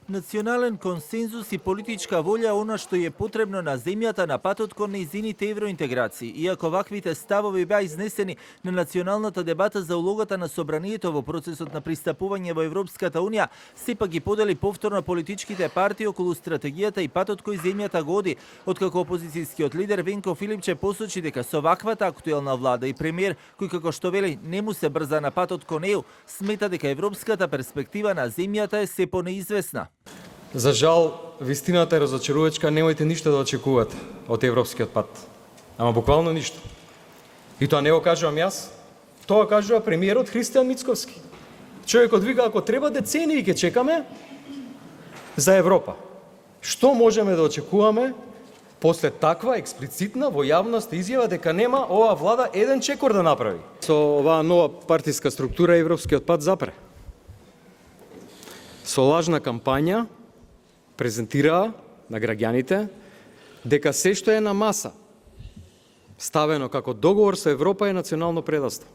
Национален консензус и политичка волја она што е потребно на земјата на патот кон нејзините евроинтеграции. Иако ваквите ставови беа изнесени на националната дебата за улогата на собранието во процесот на пристапување во Европската унија, сепак ги подели повторно политичките партии околу стратегијата и патот кој земјата го оди, откако опозицијскиот лидер Венко Филипче посочи дека со ваквата актуелна влада и премиер, кој како што вели не му се брза на патот кон ЕУ, смета дека европската перспектива на земјата е се понеизвестна. За жал, вистината е разочарувачка, немојте ништо да очекувате од европскиот пат. Ама буквално ништо. И тоа не го кажувам јас, тоа кажува премиерот Христијан Мицковски. Човекот вика, ако треба децении ќе чекаме за Европа. Што можеме да очекуваме после таква експлицитна во јавност изјава дека нема оваа влада еден чекор да направи? Со оваа нова партиска структура европскиот пат запре. Со лажна кампања презентираа на граѓаните дека се што е на маса, ставено како договор со Европа, е национално предавство.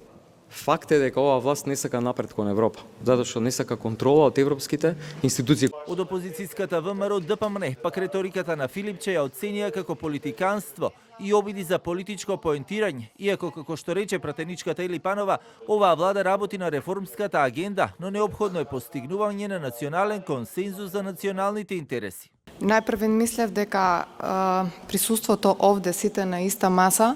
Факт е дека оваа власт не сака напред кон Европа, затоа што не сака контрола од европските институции. Од опозицијската ВМРО ДПМН, пак реториката на Филипче ја оценија како политиканство и обиди за политичко поентирање, иако како што рече пратеничката Ели Панова, оваа влада работи на реформската агенда, но неопходно е постигнување на национален консензус за националните интереси. Најпрв мислев дека присуството овде сите на иста маса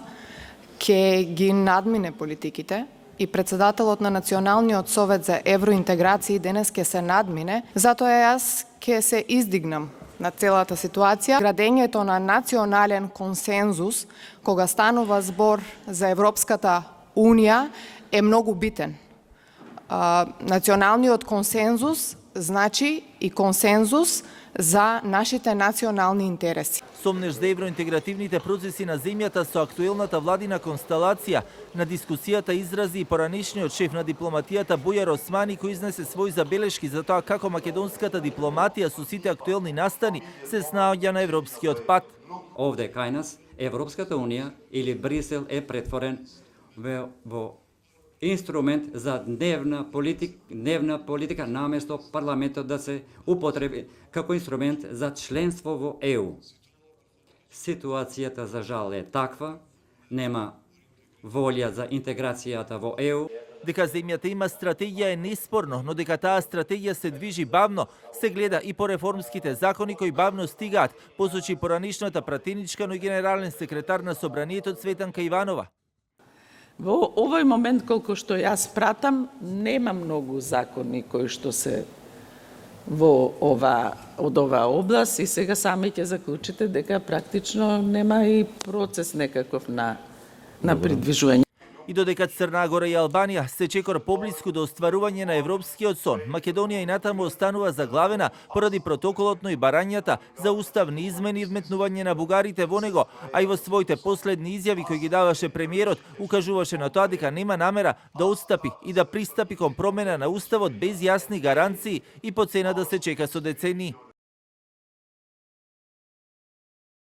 ќе ги надмине политиките и председателот на Националниот совет за евроинтеграции денес ќе се надмине, затоа јас ќе се издигнам на целата ситуација. Градењето на национален консензус кога станува збор за Европската унија е многу битен. Националниот консензус значи и консензус за нашите национални интереси. Сомнеш за евроинтегративните процеси на земјата со актуелната владина констелација, на дискусијата изрази и поранешниот шеф на дипломатијата Бујар Османи, кој изнесе своји забелешки за тоа како македонската дипломатија со сите актуелни настани се снаоѓа на европскиот пат. Овде кај нас Европската унија или Брисел е претворен во инструмент за дневна политика наместо парламентот да се употреби како инструмент за членство во ЕУ. Ситуацијата за жал е таква, нема волја за интеграцијата во ЕУ. Дека земјата има стратегија е неспорно, но дека таа стратегија се движи бавно, се гледа и по реформските закони кои бавно стигаат, посочи поранишната пратеничка, но и генерален секретар на Собранието Цветанка Иванова. Во овој момент, колку што јас пратам, нема многу закони кои што се од оваа област и сега сами ќе заклучите дека практично нема и процес некаков на придвижување. И додека Црна Гора и Албанија се чекор поблиску до остварување на европскиот сон, Македонија и натаму останува заглавена поради протоколот, но и барањата за уставни измени и вметнување на бугарите во него, а и во своите последни изјави кои ги даваше премиерот, укажуваше на тоа дека нема намера да отстапи и да пристапи кон промена на уставот без јасни гаранции и по цена да се чека со децении.